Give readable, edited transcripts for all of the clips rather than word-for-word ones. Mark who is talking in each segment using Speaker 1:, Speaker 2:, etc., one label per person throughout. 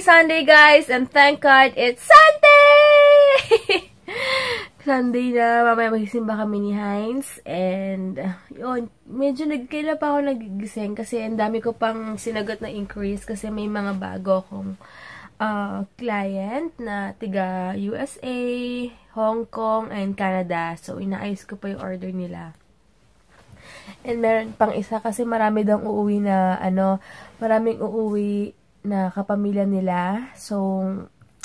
Speaker 1: Sunday, guys! And thank God, it's Sunday! Sunday na, mamaya magsisimba kami ni Heinz. And, yun, medyo kailan pa ako nagigising kasi ang dami ko pang sinagot na increase kasi may mga bago akong client na tiga USA, Hong Kong, and Canada. So, inaayos ko pa yung order nila. And meron pang isa kasi marami daw uuwi na, maraming uuwi na kapamilya nila. So,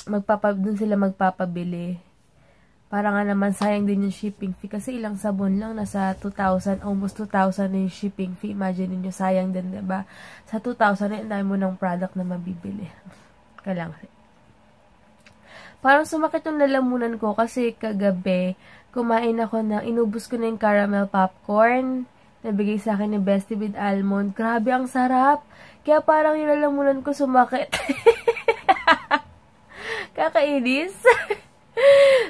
Speaker 1: dun sila magpapabili. Para nga naman sayang din yung shipping fee. Kasi ilang sabon lang, nasa 2,000, almost 2,000 na yung shipping fee. Imagine niyo sayang din, diba? Sa 2,000 na, dahil mo ng product na mabibili. Kailangan. Parang sumakit yung lalamunan ko kasi kagabi, kumain ako inubos ko na yung caramel popcorn. Nabigay sa akin ni Bestie with almond. Grabe, ang sarap. Kaya parang yung lalamunan ko sumakit. Kakainis.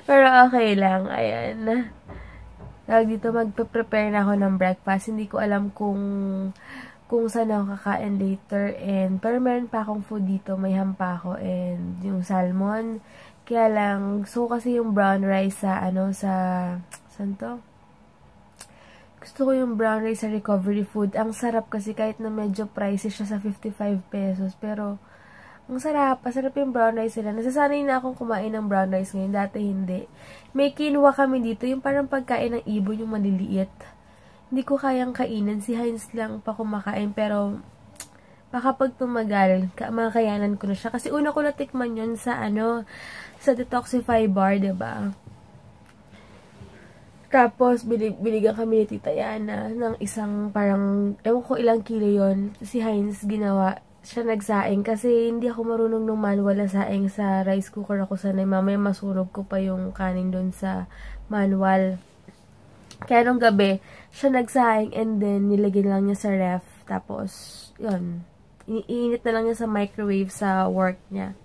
Speaker 1: Pero okay lang. Ayan. Tawag dito, magpe-prepare na ako ng breakfast. Hindi ko alam kung saan ako kakain later. Pero meron pa akong food dito. May ham pa ako. And yung salmon. Kaya lang, so kasi yung brown rice saan to? Gusto ko yung brown rice sa recovery food. Ang sarap kasi kahit na medyo pricey siya sa 55 pesos. Pero, ang sarap. Masarap yung brown rice nila. Nasasanay na akong kumain ng brown rice ngayon. Dati hindi. May quinoa kami dito. Yung parang pagkain ng ibon yung maliliit. Hindi ko kayang kainin. Si Heinz lang pa kumakain. Pero, baka pag tumagal, makayanan ko na siya. Kasi una ko natikman yun sa sa Detoxify bar, diba? Tapos, binigyan kami ni Tita Yana ng isang parang, ewan ko ilang kilo yon. Si Heinz ginawa, siya nagsaing kasi hindi ako marunong nung manual na saing sa rice cooker ako sanay. Mamaya masunog ko pa yung kanin doon sa manual. Kaya nung gabi, siya nagsaing and then nilagyan lang niya sa ref. Tapos, yun, iniinit na lang niya sa microwave sa work niya.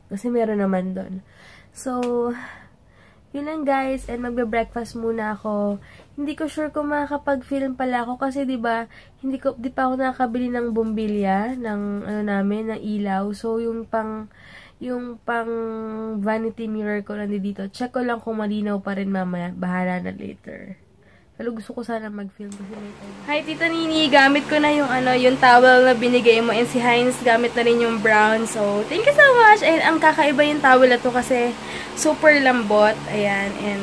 Speaker 1: Kasi meron naman doon. So, yun lang guys, and magbe-breakfast muna ako. Hindi ko sure kung makakapag-film pala ako kasi 'di ba, di pa ako nakakabili ng bumbilya ng namin, ng ilaw. So yung pang vanity mirror ko nandito. Check ko lang kung malinaw pa rin mamaya. Bahala na later. Pero gusto ko sana mag-film kasi may time. Hi Tita Nini, gamit ko na yung towel na binigay mo, and si Heinz gamit na rin yung brown. So, thank you so much. And ang kakaiba yung towel na to kasi super lambot. Ayan, and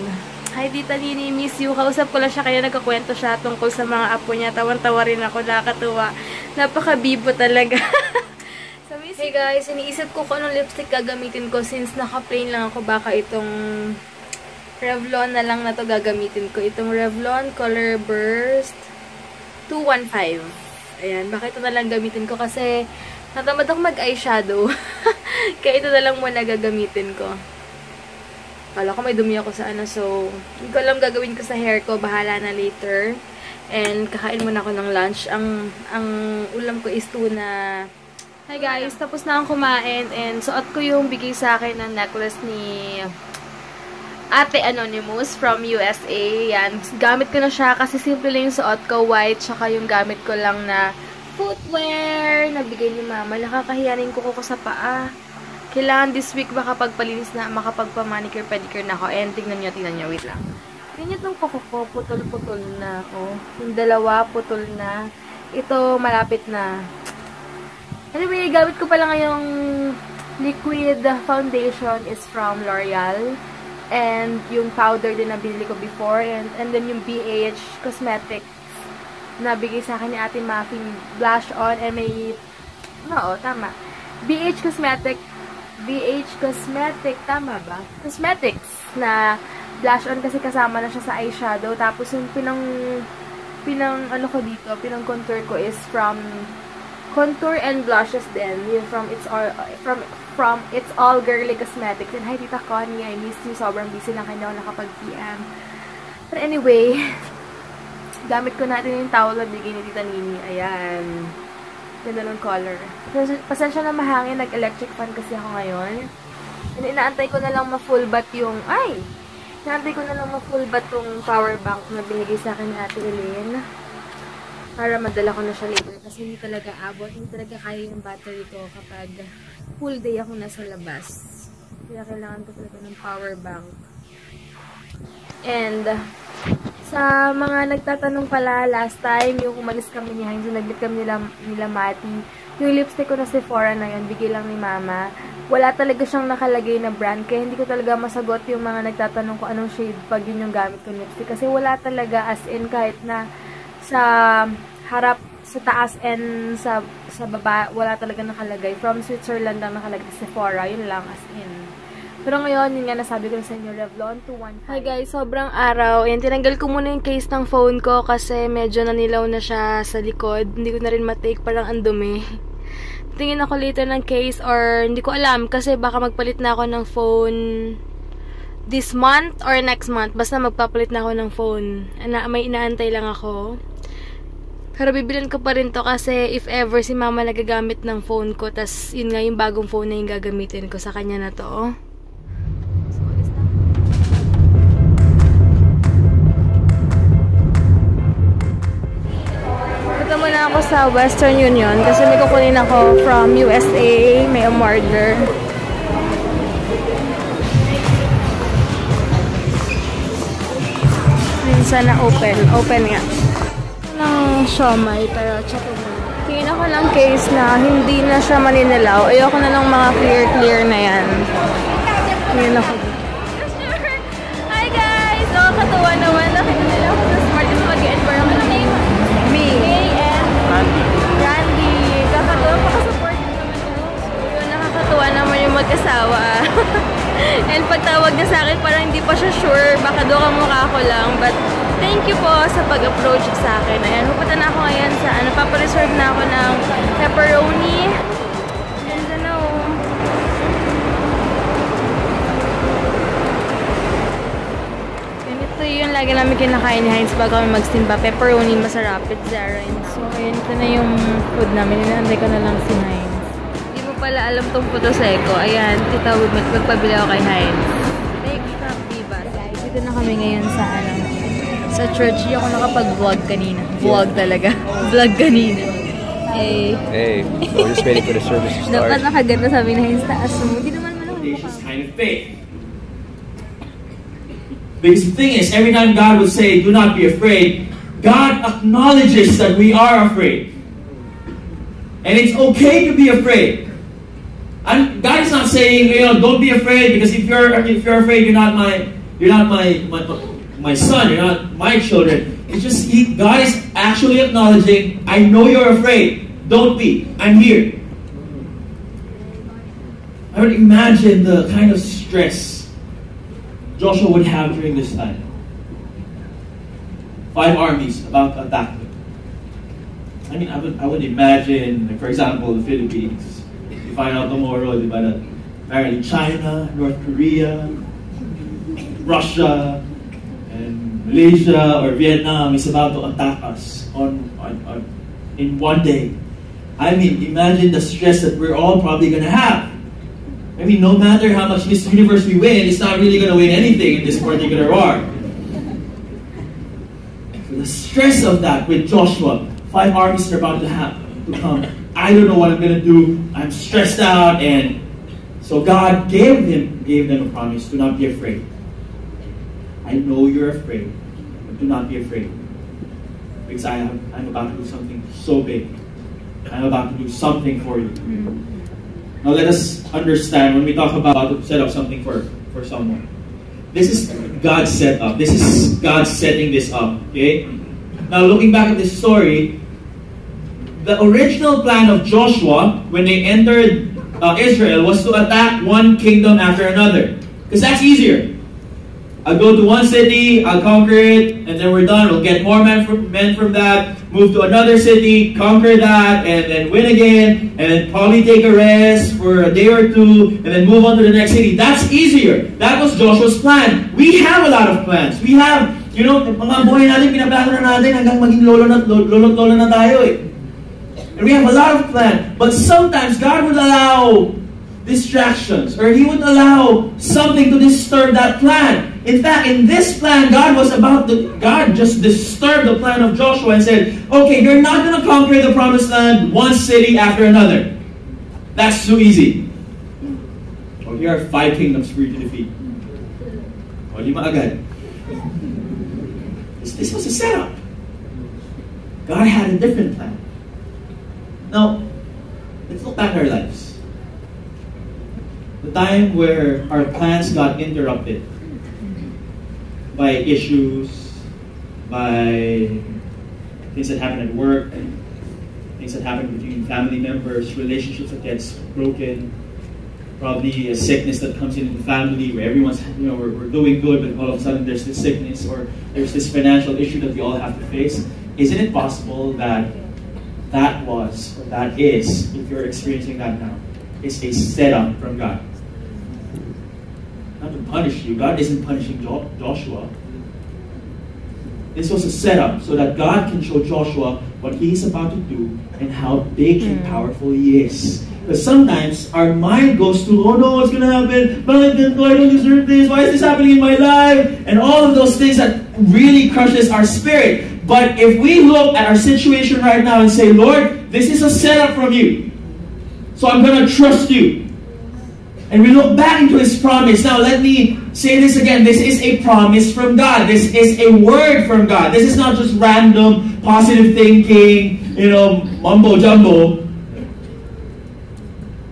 Speaker 1: hi Tita Nini, miss you. Kausap ko lang siya kaya nagkakwento siya tungkol sa mga apo niya. Tawan-tawa rin ako, nakakatuwa. Napaka-bibo talaga. Hey guys, iniisip ko kung anong lipstick gagamitin ko since naka-plain lang ako. Baka itong Revlon na lang na to gagamitin ko. Itong Revlon Color Burst 215. Ayan, baka ito na lang gamitin ko kasi natamad ako mag-eyeshadow. Kaya ito na lang muna gagamitin ko. Kala ko may dumi ako sa so hindi ko alam gagawin ko sa hair ko. Bahala na later. And kakain muna ako ng lunch. Ang ulam ko is tuna. Hi guys, tapos na akong kumain and suot ko yung bigay sa akin ng necklace ni Ate Anonymous from USA. Yan. Gamit ko na siya kasi simple lang yung suot ko. White. Tsaka yung gamit ko lang na footwear. Nabigay ni Mama. Nakakahiyanin ko sa paa. Kailangan this week makapagpalinis na, makapagpa-manicure, pedicure na ako. And tignan nyo. Wait lang. Tignan nyo itong kuko ko. Putol-putol na ako. Yung dalawa, putol na. Ito, malapit na. Anyway, gamit ko pala ngayong liquid foundation is from L'Oreal. And yung powder din na binili ko before. And then yung BH Cosmetics na bigay sa akin ni Ate Muffin blush on. And may, tama. BH Cosmetic, tama ba? Cosmetics na blush on kasi kasama na siya sa eyeshadow. Tapos yung pinang contour ko is from contour and blushes din. Yun from It's All Girly Cosmetics. And hi, Tita Connie. I miss you. Sobrang busy lang kayo nakapag-PM. But anyway, gamit ko natin yung towel na bigay ni Tita Nini. Ayan. Ganda ng color. Pasensya na mahangin. Nag-electric fan kasi ako ngayon. And inaantay ko na lang ma-full bat yung power bank na binigay sa akin ni Ate Elaine. Para madala ko na siya later. Kasi hindi talaga abot. Hindi talaga kaya yung battery ko kapag full day ako nasa labas. Kaya kailangan ko talaga ng power bank. And, sa mga nagtatanong pala, last time, yung umalis kami ni Hines, yung nag-meet kami nila Mati, yung lipstick ko na Sephora na yun, bigay lang ni Mama. Wala talaga siyang nakalagay na brand, kaya hindi ko talaga masagot yung mga nagtatanong ko anong shade pag yun yung gamit ko lipstick. Kasi wala talaga, as in, kahit na sa harap, sa taas and sa baba, wala talaga nakalagay. From Switzerland lang nakalagay Sephora, yun lang, as in. Pero ngayon, yun nga nasabi ko sa inyo, Revlon 215. Hi guys, sobrang araw. Ayan, tinanggal ko muna yung case ng phone ko kasi medyo nanilaw na siya sa likod. Hindi ko na rin matake, parang andumi. Tingin ako later ng case or hindi ko alam kasi baka magpalit na ako ng phone this month or next month. Basta magpapalit na ako ng phone. May inaantay lang ako. Pero bibilan ko pa rin to kasi if ever si Mama nagagamit ng phone ko, tas yun nga yung bagong phone na yung gagamitin ko sa kanya na to. Muna ako sa Western Union kasi may kukunin ako from USA, may umorder. Minsan na open nga. Ng siomay, pero check ko muna. Tingin ako lang case na hindi na siya maninilaw. Ayoko na lang mga clear na yan. Tingin ako. Hi guys! Nakakatawa naman. Nakita nila ako sa Smart and mag-end for ako. Randy, kakatuwa, pakasupport naman ako. So, yun, nakakatuwa naman yung mag-asawa. And pagtawag niya sa akin, parang hindi pa siya sure, baka doon kamukha ko lang. But, thank you po sa pag-approach sa akin. Ayan, pupunta na ako ngayon sa, papareserve na ako ng pepperoni. And ano, ito yung lagi namin kinakain ni Hines bago kami magsimba. Pepperoni, masarap. It's Zarin. So, ayun, ito na yung food namin. Inaantay ko na lang si Hines. Hindi mo pala alam tong Photoseko. Ayan, tita, magpabili ako kay Hines. Make up, diba? Guys, dito na kami ngayon sa, sa church. Hindi ako nakapag-vlog kanina. Vlog talaga. Vlog kanina. Hey.
Speaker 2: Hey, we're just waiting for the service to start.
Speaker 1: Dapat nakaganda sabi na Hines, taas mo. Hindi naman ako mukha.
Speaker 3: Kind of faith. Because the thing is, every time God would say, do not be afraid, God acknowledges that we are afraid. And it's okay to be afraid. And God is not saying, don't be afraid because if you're afraid, you're not my son, you're not my children. It's just God is actually acknowledging, I know you're afraid. Don't be. I'm here. I would imagine the kind of stress Joshua would have during this time. 5 armies about to attack him. I mean, I would imagine, like, for example, the Philippines. You find out tomorrow, that apparently China, North Korea, Russia, and Malaysia or Vietnam is about to attack us in one day. I mean, imagine the stress that we're all probably going to have. I mean, no matter how much Miss Universe we win, it's not really going to win anything in this particular war. So the stress of that with Joshua, 5 armies are about to come. I don't know what I'm going to do. I'm stressed out. And so God gave them a promise, do not be afraid. I know you're afraid, but do not be afraid. Because I'm about to do something so big. I'm about to do something for you. Now let us understand when we talk about to set up something for someone. This is God's setup. This is God setting this up. Okay? Now looking back at this story, the original plan of Joshua when they entered Israel was to attack one kingdom after another. Because that's easier. I'll go to one city, I'll conquer it, and then we're done. We'll get more men from that, move to another city, conquer that, and then win again, and then probably take a rest for a day or two, and then move on to the next city. That's easier. That was Joshua's plan. We have a lot of plans. We have, mga buhay natin, pinaplano na natin hanggang maging lolo na tayo eh. And we have a lot of plans. But sometimes God would allow distractions, or He would allow something to disturb that plan. In fact, in this plan, God just disturbed the plan of Joshua and said, okay, you're not going to conquer the promised land one city after another. That's too easy. here are 5 kingdoms for you to defeat. O, 5 agad. This was a setup. God had a different plan. Now, let's look back at our lives. The time where our plans got interrupted by issues, by things that happen at work, things that happen between family members, relationships that gets broken, probably a sickness that comes into the family where everyone's, we're doing good, but all of a sudden there's this sickness or there's this financial issue that we all have to face. Isn't it possible that that was, or that is, if you're experiencing that now, is a setup from God? Not to punish you. God isn't punishing Joshua. This was a setup so that God can show Joshua what he's about to do and how big and powerful he is. Because sometimes our mind goes to, oh no, what's going to happen? I don't deserve this. Why is this happening in my life? And all of those things that really crushes our spirit. But if we look at our situation right now and say, Lord, this is a setup from you. So I'm going to trust you. And we look back into His promise. Now let me say this again. This is a promise from God. This is a word from God. This is not just random, positive thinking, mumbo jumbo.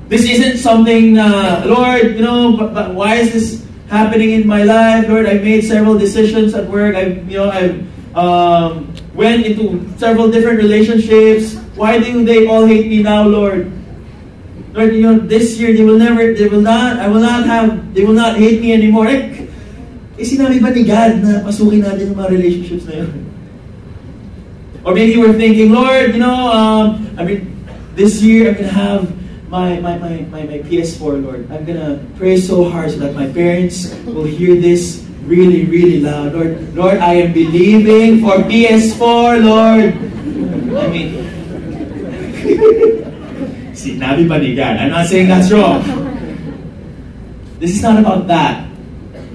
Speaker 3: This isn't something, Lord, but why is this happening in my life? Lord, I made several decisions at work. I've went into several different relationships. Why do they all hate me now, Lord? Lord, this year they will not hate me anymore. Sinabi ba ni God na pasukin natin yung mga relationships na yun? Or maybe we're thinking, Lord, this year I'm gonna have my PS4, Lord. I'm gonna pray so hard so that my parents will hear this really, really loud. Lord, I am believing for PS4, Lord. Sinabi ba ni God? I'm not saying that's wrong. This is not about that.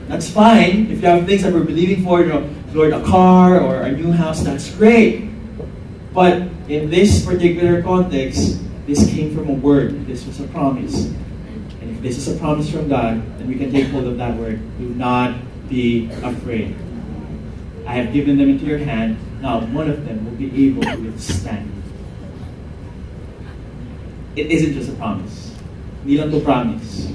Speaker 3: That's fine. If you have things that we're believing for, Lord, a car or a new house, that's great. But in this particular context, this came from a word. This was a promise. And if this is a promise from God, then we can take hold of that word. Do not be afraid. I have given them into your hand. Now, one of them will be able to withstand. It isn't just a promise. Hindi lang to promise.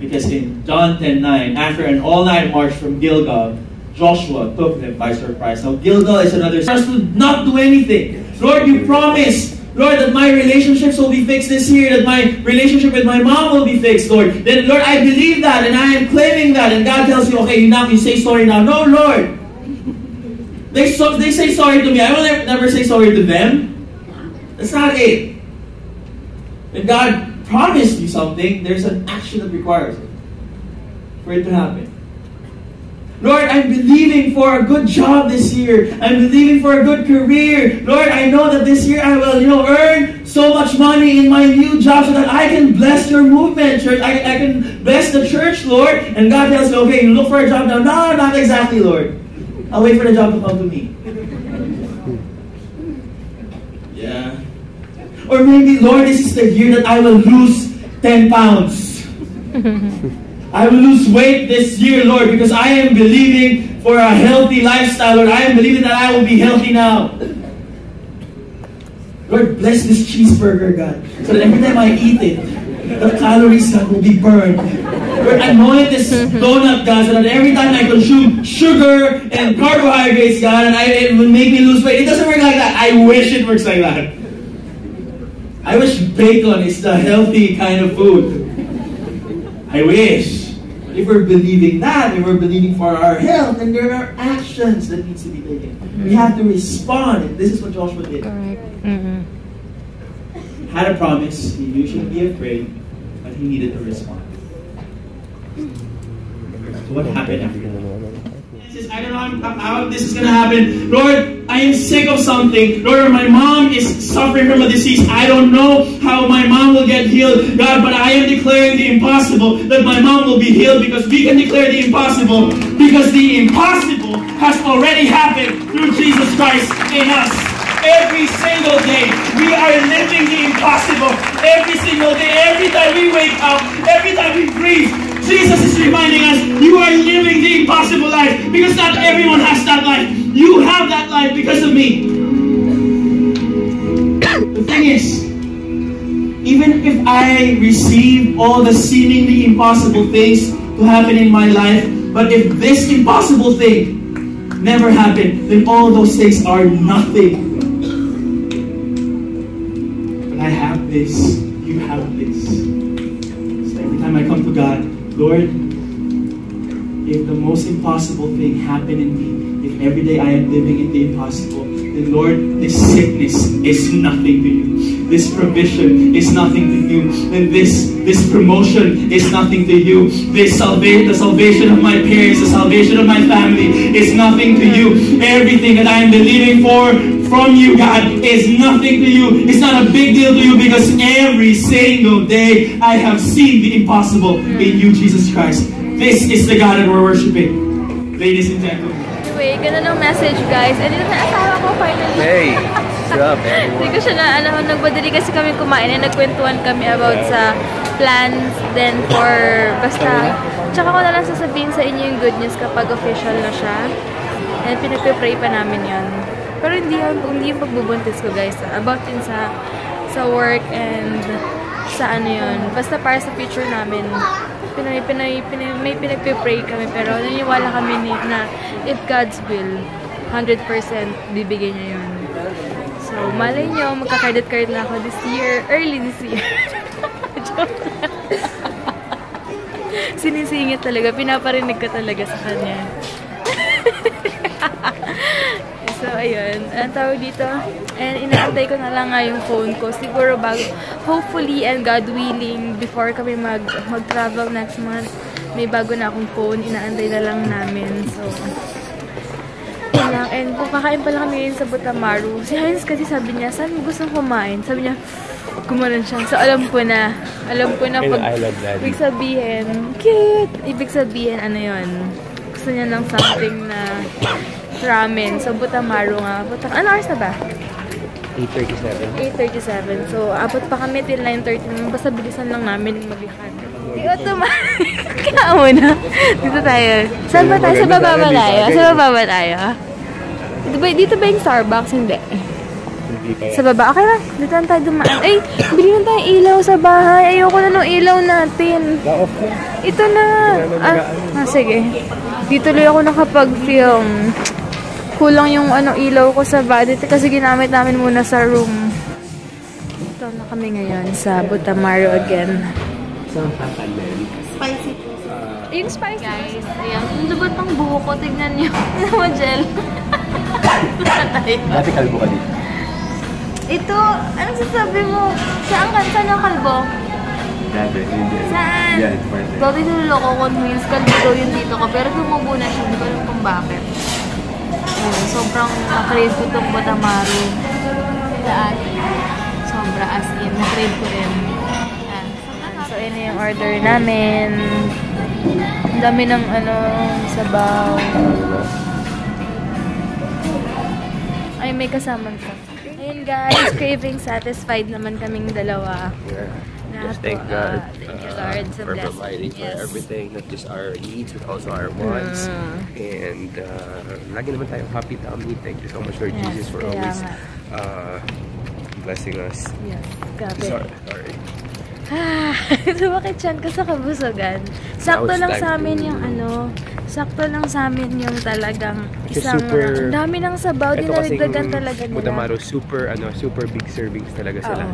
Speaker 3: Because in John 10:9, after an all-night march from Gilgal, Joshua took them by surprise. Now, Gilgal is another source to not do anything. Lord, you promised, Lord, that my relationships will be fixed this year, that my relationship with my mom will be fixed, Lord. Then, Lord, I believe that, and I am claiming that. And God tells you, okay, you say sorry now. No, Lord. They say sorry to me. I will never say sorry to them. That's not it. When God promised you something, there's an action that requires it for it to happen. Lord, I'm believing for a good job this year. I'm believing for a good career. Lord, I know that this year I will, earn so much money in my new job so that I can bless your movement, church. I can bless the church, Lord. And God tells me, okay, you look for a job now. No, not exactly, Lord. I'll wait for the job to come to me. Yeah. Or maybe, Lord, this is the year that I will lose 10 pounds. I will lose weight this year, Lord, because I am believing for a healthy lifestyle, Lord. I am believing that I will be healthy now. Lord, bless this cheeseburger, God, so that every time I eat it, the calories, God, will be burned. Lord, anoint this donut, God, so that every time I consume sugar and carbohydrates, God, and it will make me lose weight. It doesn't work like that. I wish it works like that. I wish bacon is the healthy kind of food. I wish. But if we're believing that, if we're believing for our health, then there are actions that needs to be taken. We have to respond. And this is what Joshua did.
Speaker 1: Correct.
Speaker 3: Had a promise. He knew he shouldn't be afraid, but he needed to respond. So what happened after that? I don't know how this is going to happen. Lord, I am sick of something. Lord, my mom is suffering from a disease. I don't know how my mom will get healed. God, but I am declaring the impossible, that my mom will be healed, because we can declare the impossible, because the impossible has already happened through Jesus Christ in us. Every single day, we are living the impossible. every single day, every time we wake up, every time we breathe, Jesus is reminding us, you are living the impossible life because not everyone has that life. You have that life because of me. The thing is, even if I receive all the seemingly impossible things to happen in my life, but if this impossible thing never happened, then all those things are nothing. But I have this, you have this. So every time I come to God, Lord, if the most impossible thing happened in me, if every day I am living in the impossible, then Lord, this sickness is nothing to you. This provision is nothing to you. And this promotion is nothing to you. The salvation of my parents, the salvation of my family is nothing to you. Everything that I am believing for from you, God, is nothing to you. It's not a big deal to you because every single day I have seen the impossible in you, Jesus Christ. This is the God that we're worshiping. Ladies and gentlemen.
Speaker 1: Anyway, ganun ang message, guys. And yun na asawa ko finally.
Speaker 2: Hey! What's up, everyone?
Speaker 1: Hindi ko siya na, nagbadali kasi kami kumain and nagkwentuhan kami about sa plans then for, basta, tsaka ko na lang sasabihin sa inyo yung good news kapag official na siya. And pinagpipray pa namin yun. Pero hindi yung pagbubuntis ko, guys. About din sa work and sa ano yun. Basta para sa future namin. May pinagpipray kami pero naniniwala kami na if God's will, 100% bibigyan niya yun. So, malay nyo, magka-credit card na ako this year, early this year. Sinisingit talaga, pinaparinig ko talaga sa kanya. So, ayun. Ang tawag dito. And inaantay ko na lang nga yung phone ko. Siguro bago, hopefully and God willing, before kami mag-travel next month, may bago na akong phone. Inaantay na lang namin. So, yun lang. And kung kakain pala kami ngayon sa Butamaru, si Heinz kasi sabi niya, saan mo gustong kumain? Sabi niya, gumanon siya. So, alam ko na pag ibig sabihin, cute! Ibig sabihin, ano yun? Gusto niya ng something na ramen. So, Butamaru nga. Ano oras na ba? 8:37. So, abot pa kami till 9:30. Basta bilisan lang namin maglakad. Di automatic. Kaya muna. Dito tayo. Saan ba tayo? Sa baba ba tayo? Sa baba ba tayo? Dito ba yung Starbucks? Hindi. Sa baba? Okay lang. Dito lang tayo dumaan. Ay, bili na tayo ilaw sa bahay. Ayoko na nung ilaw natin. Ito na. Sige. Dito lang ako nakapag-film. Kulang yung ilaw ko sa vanity kasi ginamit namin muna sa room. Ito na kami ngayon sa Butamaru again.
Speaker 2: Saan kakanin?
Speaker 1: Spicy. Yung spicy. Guys, ayan. Ang lubot ng buho ko. Tignan niyo. Ano mo, Jel?
Speaker 2: Dati kalbo ka dito.
Speaker 1: Ito, anong sasabi mo? Saan yung kalbo?
Speaker 2: Dati, hindi.
Speaker 1: Saan?
Speaker 2: Yan,
Speaker 1: Dati niloloko ko Heinz. Kalbo yung dito ko. Pero tumubo na siya. Hindi ko alam kung bakit. Sobrang na-crave ko itong Butamaru. Sobra as in. Na-crave ko rin. So, yun yung order namin. Ang dami ng sabaw. Ay, may kasamang ka. Ayun guys, craving satisfied naman kaming dalawa.
Speaker 2: Just thank God,
Speaker 1: thank you, Lord,
Speaker 2: for providing for everything, not just our needs, but also our wants. And lagi naman tayong happy tummy. Thank you so much, Lord Jesus, for always blessing us.
Speaker 1: Yes, grabe.
Speaker 2: Sorry.
Speaker 1: Bakit yan? Kasi kabusogan. Sakto lang sa amin yung sakto lang sa amin yung talagang isang, ang dami ng sabaw, dinarigdagan talaga nila.
Speaker 2: Butamaru, super big servings talaga sila.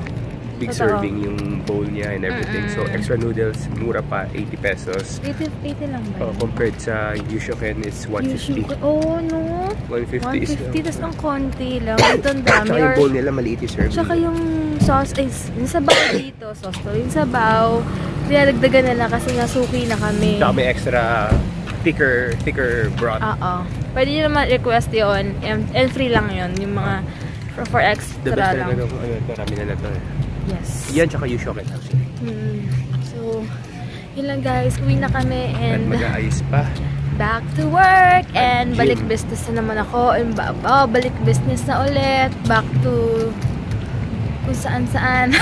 Speaker 2: Big serving yung bowl niya and everything. So, extra noodles, mura pa, 80 pesos.
Speaker 1: 80 lang ba?
Speaker 2: Compared sa Yushoken is 150.
Speaker 1: Oh, no?
Speaker 2: 150
Speaker 1: tas ang konti lang. Ito ang dami.
Speaker 2: Tsaka yung bowl nila, maliit yung serving.
Speaker 1: Tsaka yung sauce, yung sabaw dito, sauce to. Yung sabaw, dinaragdagan nila kasi nasuki na kami.
Speaker 2: Tsaka may extra thicker broth.
Speaker 1: Oo. Pwede nyo naman request yun. And free lang yun. Yung mga for extra lang.
Speaker 2: The best talaga kung na to.
Speaker 1: Yes.
Speaker 2: Yan, tsaka Yushoken actually.
Speaker 1: So, yun lang guys. Uwi na kami and
Speaker 2: mag-aayos pa.
Speaker 1: Back to work and balik business na naman ako. And balik business na ulit. Back to kung saan-saan.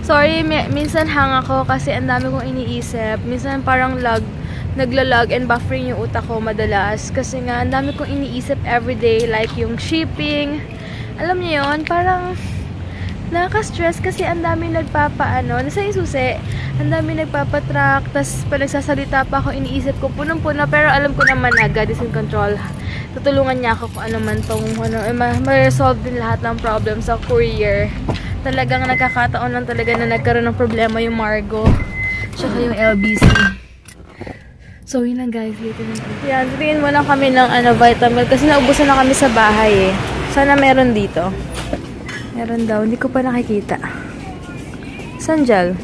Speaker 1: Sorry, minsan hang ako kasi ang dami kong iniisip. Minsan parang nagla-lag and buffering yung utak ko madalas. Kasi nga, ang dami kong iniisip everyday. Like yung shipping. Alam niyo yun, parang nakaka-stress kasi ang dami nagpapaano. Nasa yung susi, ang dami nagpapatrack. Tapos pag nagsasalita pa ako, iniisip ko punong-puno. Pero alam ko naman na God is in control. Tutulungan niya ako kung ano man tong ma-resolve din lahat ng problem sa courier. Talagang nagkakataon lang talaga na nagkaroon ng problema yung Margo. Tsaka yung LBC. So, yun lang guys. Yan, tingin muna kami ng vitamin. Kasi naubusan na kami sa bahay eh. Sana meron dito. Meron daw. Hindi ko pa nakikita. Sanjal.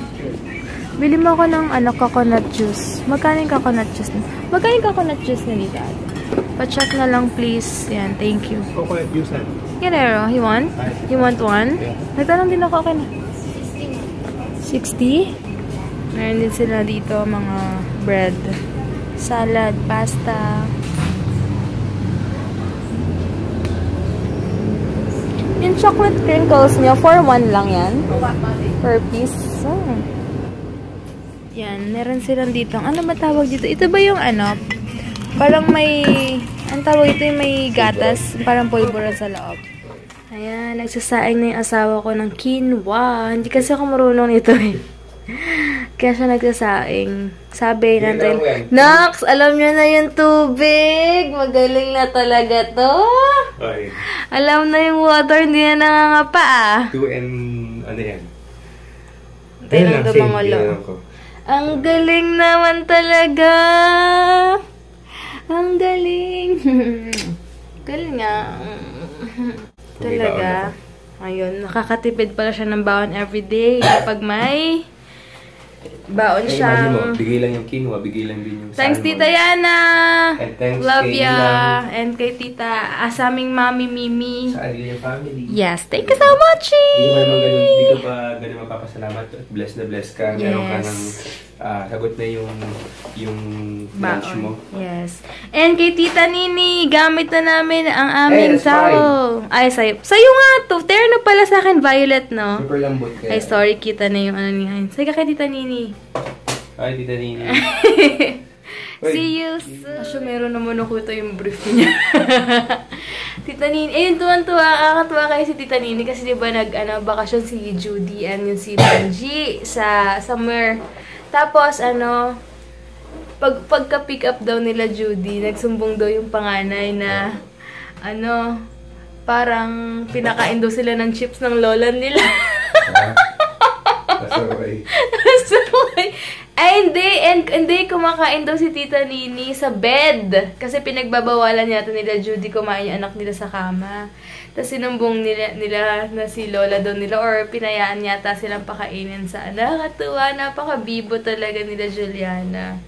Speaker 1: Bili mo ako ng coconut juice. Magkano yung coconut juice na? Magkano yung coconut juice na dito? Pa-check na lang please. Yan, thank you.
Speaker 2: Coconut juice na.
Speaker 1: Ganero, you want? You want one? Yeah. Nagtanong din ako, okay na. 60? Meron din sila dito mga bread. Salad, pasta. Yung chocolate crinkles nyo, for 1 lang yan? Per piece? Oh. Yan, meron silang dito. Ano ba tawag dito? Ito ba yung parang may, ang tawag ito yung may gatas, parang pulbura sa loob. Ayan, nagsasaing na yung asawa ko ng quinoa. Hindi kasi ako marunong nito eh. Kaya siya nagsasaing. Sabi natin, Nox, alam niyo na yung tubig. Magaling na talaga to.
Speaker 2: Okay.
Speaker 1: Alam na yung water, hindi na nangangapa ah.
Speaker 2: 2 and ano yan?
Speaker 1: Tayo lang dumangulo. Ang galing naman talaga. Ang galing. Galing nga. Talaga. Ayun, nakakatipid pala siya ng baon everyday. Kapag may baon siyang...
Speaker 2: Imagine mo, bigay lang yung quinoa, bigay lang din yung
Speaker 1: thanks,
Speaker 2: salmon.
Speaker 1: Tita Yana!
Speaker 2: And thanks
Speaker 1: love
Speaker 2: kay
Speaker 1: ya! And kay Tita, asaming Mami Mimi.
Speaker 2: Sa Adelia family.
Speaker 1: Yes, thank you so much!
Speaker 2: Hindi ka ba ganun magpapasalamat? Bless na bless ka.
Speaker 1: Yes.
Speaker 2: Meron ka ng sagot na yung lunch mo.
Speaker 1: Yes. And kay Tita Nini, gamit na namin ang aming towel. Ay, sa'yo. Sa'yo nga to. Terno pala sa akin, violet, no?
Speaker 2: Super lambot kaya.
Speaker 1: Ay, sorry, kita na yung ni Heinz. Sige kay Tita Nini.
Speaker 2: Ay, Tita Nini.
Speaker 1: See you soon. Asyo, meron naman ako ito yung brief niya. Tita Nini. Ayun, tuwan-tuwa. Kakatuwa kayo si Tita Nini kasi diba bakasyon si Judy and yung si Benji sa summer. Tapos, pagka-pick up daw nila Judy, nagsumbong daw yung panganay na, parang pinakain daw sila ng chips ng lola nila.
Speaker 2: Nasaway.
Speaker 1: Nasaway. Ay, hindi. Kumakain daw si Tita Nini sa bed. Kasi pinagbabawalan yata nila Judy kumain yung anak nila sa kama. Tapos sinumbong nila na si lola daw nila or pinayaan yata silang pakainin sa nakakatuwa. Napaka-bibo talaga nila Juliana.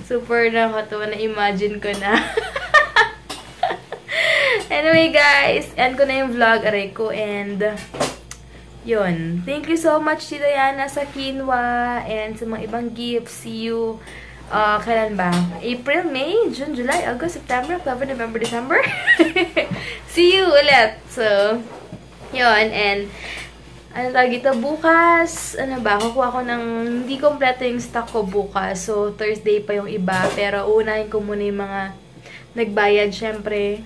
Speaker 1: Super nakakatuwa. Na-imagine ko na. Anyway guys, end ko na yung vlog. Aray ko and... yun. Thank you so much, Tita Yana, sa quinoa and sa mga ibang gifts. See you, kailan ba? April, May, June, July, August, September, October, November, December. See you ulit. So, yun. And, tawag ito? Bukas, kukuha ko ng, hindi kompleto yung stock ko bukas. So, Thursday pa yung iba. Pero, unahin ko muna yung mga nagbayad, syempre.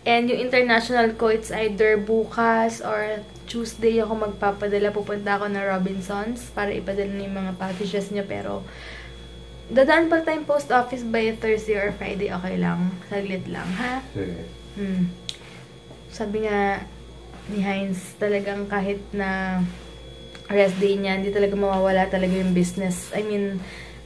Speaker 1: And yung international ko, it's either bukas or Tuesday ako magpapadala. Pupunta ako na Robinsons para ipadala na yung mga packages niya. Pero, dadaan pa tayong post office by Thursday or Friday. Okay lang. Saglit lang, ha? Sabi nga ni Heinz, talagang kahit na rest day niya, hindi talaga mawawala talaga yung business. I mean,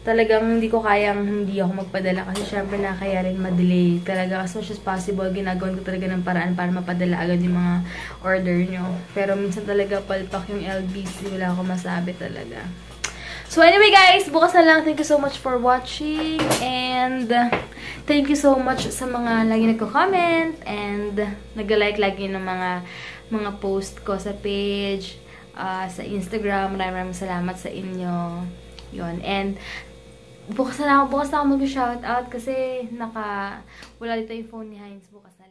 Speaker 1: talagang hindi ko kayang hindi ako magpadala kasi syempre na kaya rin ma-delay. Talaga as much as possible, ginagawan ko talaga ng paraan para mapadala agad yung mga order nyo. Pero minsan talaga palpak yung LBC, wala akong masabi talaga. So anyway guys, bukas na lang. Thank you so much for watching and thank you so much sa mga lagi nagko-comment and nag-like lagi ng mga post ko sa page, sa Instagram. Maraming salamat sa inyo. Yun. And bukas na ako mag-shoutout kasi wala dito yung phone ni Heinz bukas na.